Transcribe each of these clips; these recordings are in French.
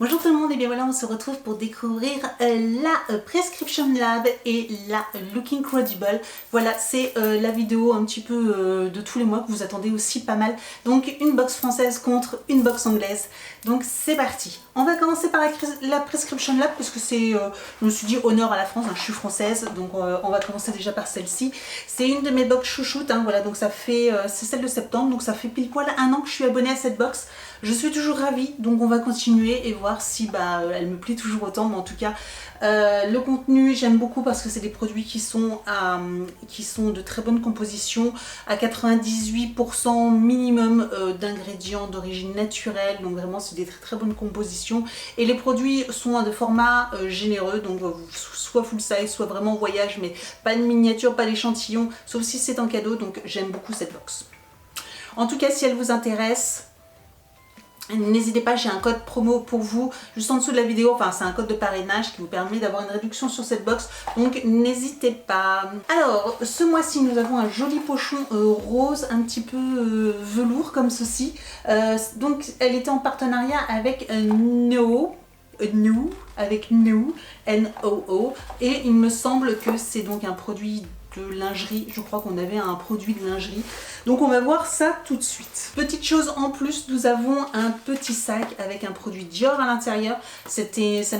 Bonjour tout le monde et bien voilà on se retrouve pour découvrir la Prescription Lab et la Looking Credible. Voilà c'est la vidéo un petit peu de tous les mois que vous attendez aussi pas mal. Donc une box française contre une box anglaise. Donc c'est parti. On va commencer par la Prescription Lab parce que c'est, je me suis dit honneur à la France, hein, je suis française donc on va commencer déjà par celle-ci. C'est une de mes box chouchoutes, hein, voilà donc ça fait, c'est celle de septembre donc ça fait pile poil un an que je suis abonnée à cette box. Je suis toujours ravie donc on va continuer et voir si elle me plaît toujours autant, mais en tout cas le contenu j'aime beaucoup parce que c'est des produits qui sont de très bonne composition, à 98% minimum d'ingrédients d'origine naturelle, donc vraiment c'est des très bonnes compositions et les produits sont de format généreux, donc soit full size, soit vraiment voyage, mais pas de miniature, pas d'échantillon, sauf si c'est en cadeau, donc j'aime beaucoup cette box. En tout cas si elle vous intéresse, n'hésitez pas, j'ai un code promo pour vous juste en dessous de la vidéo, enfin c'est un code de parrainage qui vous permet d'avoir une réduction sur cette box, donc n'hésitez pas. Alors ce mois-ci nous avons un joli pochon rose un petit peu velours comme ceci, donc elle était en partenariat avec Noo, N-O-O, et il me semble que c'est donc un produit de lingerie, je crois qu'on avait un produit de lingerie, donc on va voir ça tout de suite. Petite chose en plus, nous avons un petit sac avec un produit Dior à l'intérieur, ça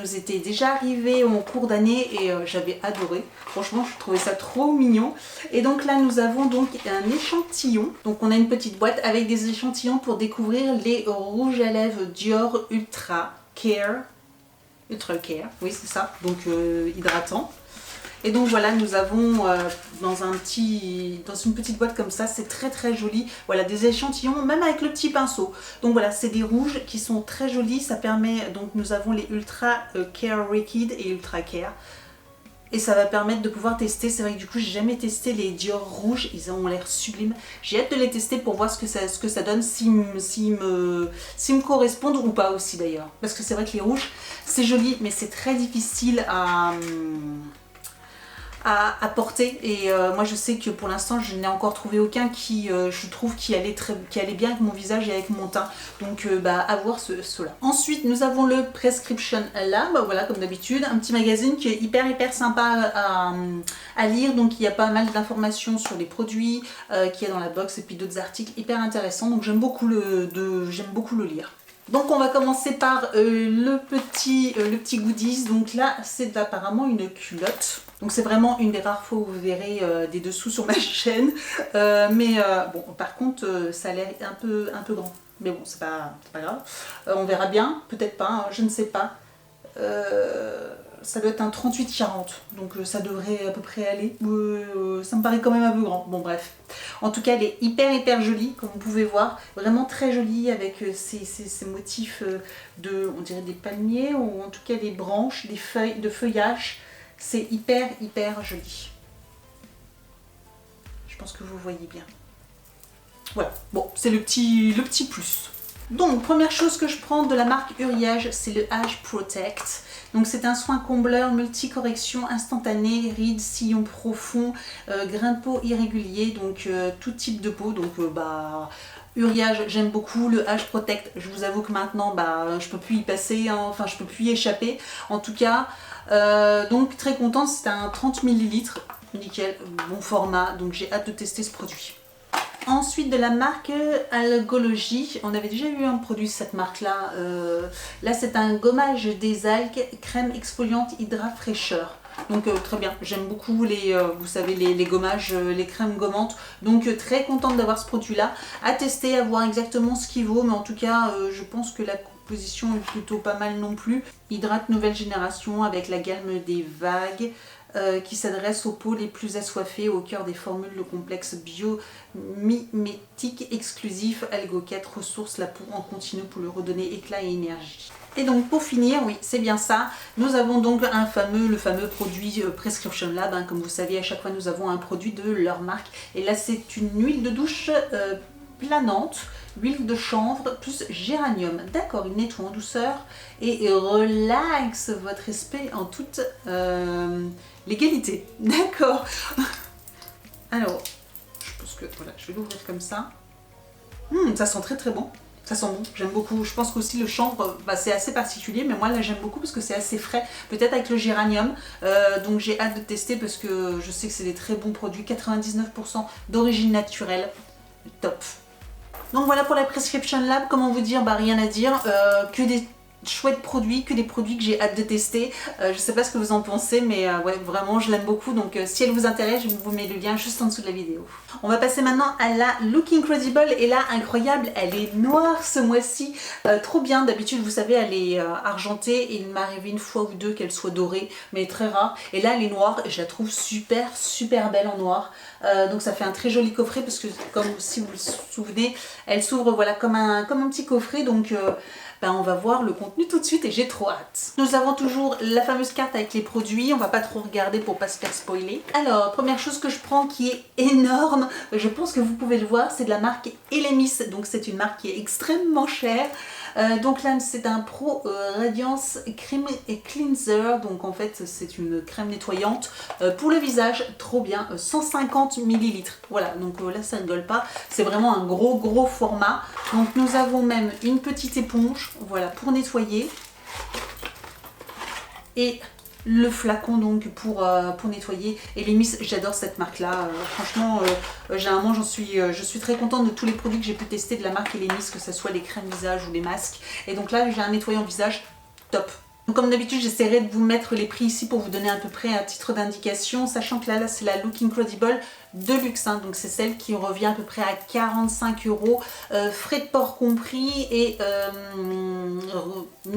nous était déjà arrivé en cours d'année et j'avais adoré, franchement je trouvais ça trop mignon. Et donc là nous avons donc un échantillon, donc on a une petite boîte avec des échantillons pour découvrir les rouges à lèvres Dior Ultra Care, oui c'est ça, donc hydratant. Et donc voilà, nous avons dans une petite boîte comme ça, c'est très joli. Voilà, des échantillons, même avec le petit pinceau. Donc voilà, c'est des rouges qui sont très jolis. Ça permet, donc nous avons les Ultra Care Wicked et Ultra Care. Et ça va permettre de pouvoir tester. C'est vrai que du coup, j'ai jamais testé les Dior rouges. Ils ont l'air sublimes. J'ai hâte de les tester pour voir ce que ça donne, s'ils me correspondent ou pas aussi d'ailleurs. Parce que c'est vrai que les rouges, c'est joli, mais c'est très difficile à porter, et moi je sais que pour l'instant je n'ai encore trouvé aucun qui je trouve qui allait bien avec mon visage et avec mon teint, donc à voir ceux-là. Ensuite nous avons le Prescription Lab, voilà comme d'habitude, un petit magazine qui est hyper sympa à lire, donc il y a pas mal d'informations sur les produits qu'il y a dans la box et puis d'autres articles hyper intéressants, donc j'aime beaucoup le lire. Donc on va commencer par le petit goodies, donc là c'est apparemment une culotte. Donc c'est vraiment une des rares fois où vous verrez des dessous sur ma chaîne, bon par contre ça a l'air un peu grand, mais bon c'est pas grave, on verra bien, peut-être pas, hein, je ne sais pas. Ça doit être un 38-40, donc ça devrait à peu près aller, ça me paraît quand même un peu grand, bon bref. En tout cas elle est hyper jolie, comme vous pouvez voir, vraiment très jolie avec ces motifs on dirait des palmiers, ou en tout cas des branches, des feuilles, de feuillage. C'est hyper joli. Je pense que vous voyez bien. Voilà, bon, c'est le petit plus. Donc, première chose que je prends de la marque Uriage, c'est le Age Protect. Donc, c'est un soin combleur multi-correction instantané, rides, sillons profonds, grains de peau irréguliers, donc tout type de peau. Donc, Uriage, j'aime beaucoup. Le Age Protect, je vous avoue que maintenant, je peux plus y passer, hein, enfin, je peux plus y échapper. En tout cas, donc très contente, c'est un 30 ml, nickel, bon format, donc j'ai hâte de tester ce produit. Ensuite de la marque Algology, on avait déjà eu un produit de cette marque là, là c'est un gommage des algues, crème exfoliante hydra fraîcheur. Donc très bien, j'aime beaucoup vous savez les gommages, les crèmes gommantes, donc très contente d'avoir ce produit là, à tester, à voir exactement ce qu'il vaut, mais en tout cas je pense que la composition est plutôt pas mal non plus. Hydrate nouvelle génération avec la gamme des vagues, qui s'adresse aux peaux les plus assoiffées, au cœur des formules, le complexe biomimétique exclusif, Algo 4 ressource la peau en continu pour lui redonner éclat et énergie. Et donc pour finir, oui c'est bien ça, nous avons donc le fameux produit Prescription Lab, hein, comme vous savez à chaque fois nous avons un produit de leur marque, et là c'est une huile de douche planante, huile de chanvre plus géranium. D'accord, il nettoie en douceur et relaxe votre esprit en toute légalité. D'accord. Alors, je pense que voilà, je vais l'ouvrir comme ça. Ça sent très bon. Ça sent bon, j'aime beaucoup. Je pense qu'aussi le chanvre, c'est assez particulier, mais moi là j'aime beaucoup parce que c'est assez frais. Peut-être avec le géranium. Donc j'ai hâte de tester parce que je sais que c'est des très bons produits. 99% d'origine naturelle. Top. Donc voilà pour la Prescription Lab. Comment vous dire, rien à dire. Que des chouettes produits, que des produits que j'ai hâte de tester. Je sais pas ce que vous en pensez, mais ouais, vraiment je l'aime beaucoup. Donc si elle vous intéresse, je vous mets le lien juste en dessous de la vidéo. On va passer maintenant à la Look Incredible. Et là, incroyable, elle est noire ce mois-ci. Trop bien. D'habitude, vous savez, elle est argentée. Et il m'est arrivé une fois ou deux qu'elle soit dorée, mais très rare. Et là, elle est noire et je la trouve super, super belle en noir. Donc ça fait un très joli coffret parce que, comme si vous vous souvenez, elle s'ouvre voilà, comme un petit coffret. Donc on va voir le contenu tout de suite et j'ai trop hâte. Nous avons toujours la fameuse carte avec les produits, on va pas trop regarder pour pas se faire spoiler. Alors, première chose que je prends qui est énorme, je pense que vous pouvez le voir, c'est de la marque Elemis, donc c'est une marque qui est extrêmement chère. Donc là c'est un Pro Radiance Cream et Cleanser, donc en fait c'est une crème nettoyante pour le visage, trop bien, 150 ml. Voilà, donc là ça rigole pas, c'est vraiment un gros format. Donc nous avons même une petite éponge, voilà, pour nettoyer. Et le flacon donc pour nettoyer. Et Elemis, j'adore cette marque là, franchement généralement je suis très contente de tous les produits que j'ai pu tester de la marque Elemis, que ce soit les crèmes visage ou les masques. Et donc là j'ai un nettoyant visage top. Donc comme d'habitude j'essaierai de vous mettre les prix ici pour vous donner à peu près un titre d'indication, sachant que là c'est la Look Incredible de luxe, hein, donc c'est celle qui revient à peu près à 45 €, frais de port compris et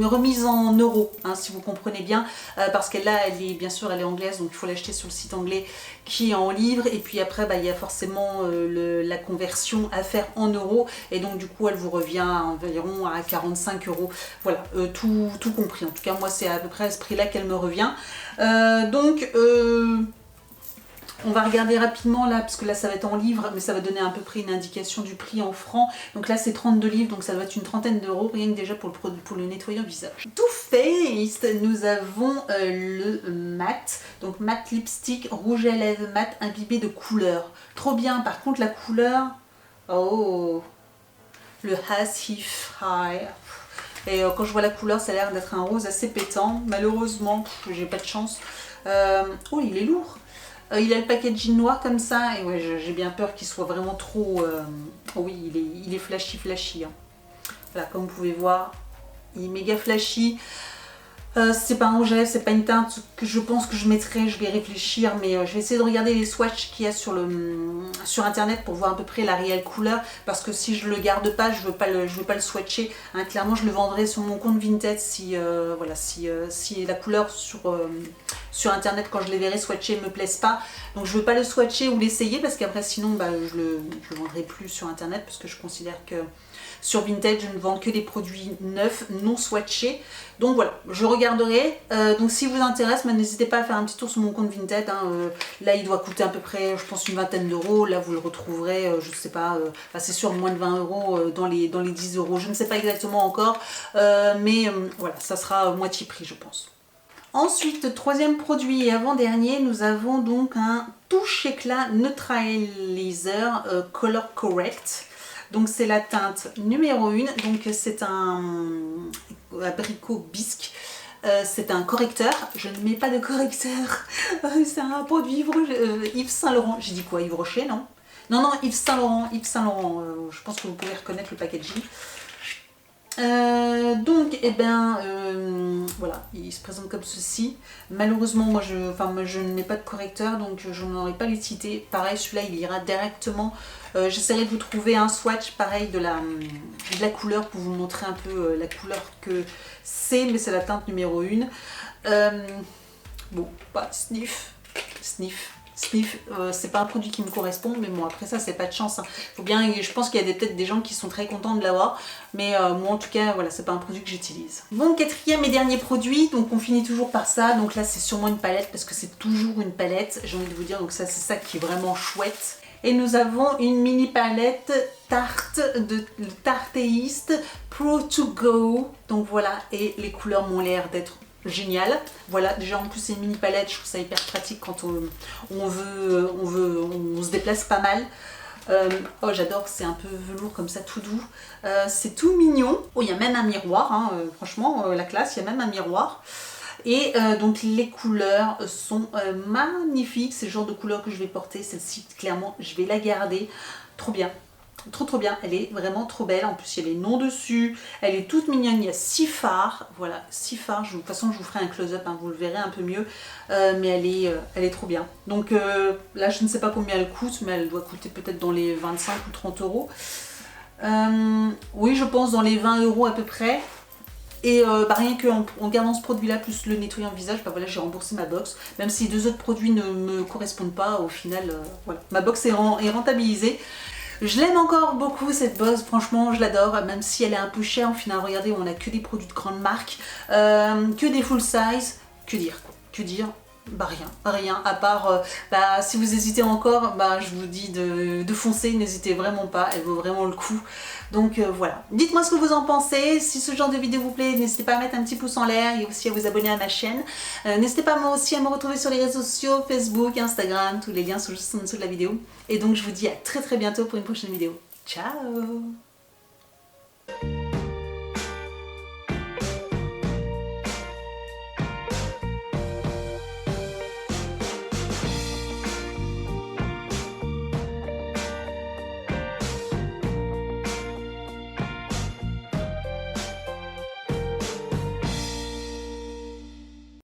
remise en euros, hein, si vous comprenez bien, parce qu'elle là elle est bien sûr elle est anglaise, donc il faut l'acheter sur le site anglais qui est en livres, et puis après il y a forcément la conversion à faire en euros, et donc du coup elle vous revient environ à 45 €, voilà, tout compris. En tout cas moi c'est à peu près à ce prix là qu'elle me revient. On va regarder rapidement là, parce que là ça va être en livres, mais ça va donner à peu près une indication du prix en francs. Donc là c'est 32 livres, donc ça doit être une trentaine d'euros, rien que déjà pour le nettoyant visage. Too Faced, nous avons le mat, donc mat lipstick, rouge à lèvres mat imbibé de couleur. Trop bien, par contre la couleur, oh, le As If High. Et quand je vois la couleur, ça a l'air d'être un rose assez pétant. Malheureusement, j'ai pas de chance. Oh, il est lourd. Il a le packaging noir comme ça, et ouais, j'ai bien peur qu'il soit vraiment trop... Oh oui, il est flashy. Hein. Voilà, comme vous pouvez voir, il est méga flashy. C'est pas un rouge à lèvres, c'est pas une teinte que je pense que je mettrai, je vais réfléchir, mais je vais essayer de regarder les swatchs qu'il y a sur internet pour voir à peu près la réelle couleur, parce que si je le garde pas, je veux pas le swatcher, hein. Clairement je le vendrai sur mon compte Vinted si voilà, si la couleur sur internet quand je les verrai swatcher me plaise pas, donc je veux pas le swatcher ou l'essayer, parce qu'après sinon je le vendrai plus sur internet, parce que je considère que sur Vinted, je ne vends que des produits neufs, non swatchés. Donc voilà, je regarderai. Donc si vous intéresse, n'hésitez pas à faire un petit tour sur mon compte Vinted. Hein. Là, il doit coûter à peu près, je pense, une vingtaine d'euros. Là, vous le retrouverez, je ne sais pas, c'est sûr, moins de 20 € dans les 10 €. Je ne sais pas exactement encore. Mais voilà, ça sera moitié prix, je pense. Ensuite, troisième produit et avant-dernier, nous avons donc un touche éclat neutralizer Color Correct. Donc c'est la teinte numéro 1, donc c'est un abricot bisque, c'est un correcteur, je ne mets pas de correcteur, c'est un produit Yves Saint Laurent, j'ai dit quoi, Yves Rocher, non? Non, Yves Saint Laurent, je pense que vous pouvez reconnaître le packaging. Donc voilà, il se présente comme ceci. Malheureusement moi je ne mets pas de correcteur, donc je n'aurai pas l'utilité. Pareil, celui-là il ira directement. J'essaierai de vous trouver un swatch pareil de la couleur pour vous montrer un peu la couleur que c'est, mais c'est la teinte numéro 1. Bon, pas sniff, c'est pas un produit qui me correspond, mais bon après ça c'est pas de chance, hein. Faut bien, je pense qu'il y a peut-être des gens qui sont très contents de l'avoir, mais moi en tout cas voilà, c'est pas un produit que j'utilise. Bon, quatrième et dernier produit, donc on finit toujours par ça. Donc là c'est sûrement une palette, parce que c'est toujours une palette, j'ai envie de vous dire, donc ça c'est ça qui est vraiment chouette. Et nous avons une mini palette Tarte de Tarteist Pro to Go, donc voilà, et les couleurs m'ont l'air d'être génial. Voilà, déjà en plus c'est une mini palette, je trouve ça hyper pratique quand on se déplace pas mal. Oh j'adore, c'est un peu velours comme ça, tout doux. C'est tout mignon. Oh, il y a même un miroir, hein, franchement, la classe, il y a même un miroir. Et donc les couleurs sont magnifiques, c'est le genre de couleur que je vais porter. Celle-ci, clairement, je vais la garder. Trop bien. Trop bien, elle est vraiment trop belle. En plus il y a les noms dessus, elle est toute mignonne. Il y a 6 fards, voilà, 6 fards. De toute façon je vous ferai un close-up, hein, vous le verrez un peu mieux, mais elle est trop bien. Donc là je ne sais pas combien elle coûte, mais elle doit coûter peut-être dans les 25 ou 30 euros. Oui, je pense dans les 20 euros à peu près. Et rien qu'en gardant ce produit là plus le nettoyant visage, bah voilà, j'ai remboursé ma box. Même si les 2 autres produits ne me correspondent pas, au final voilà, ma box est rentabilisée. Je l'aime encore beaucoup cette box, franchement je l'adore, même si elle est un peu chère. Au final, regardez, on a que des produits de grande marque, que des full size. Que dire, que dire? Bah rien, à part, si vous hésitez encore, je vous dis de foncer, n'hésitez vraiment pas, elle vaut vraiment le coup. Donc voilà, dites-moi ce que vous en pensez, si ce genre de vidéo vous plaît, n'hésitez pas à mettre un petit pouce en l'air et aussi à vous abonner à ma chaîne. N'hésitez pas moi aussi à me retrouver sur les réseaux sociaux, Facebook, Instagram, tous les liens sont juste en dessous de la vidéo. Et donc je vous dis à très bientôt pour une prochaine vidéo. Ciao!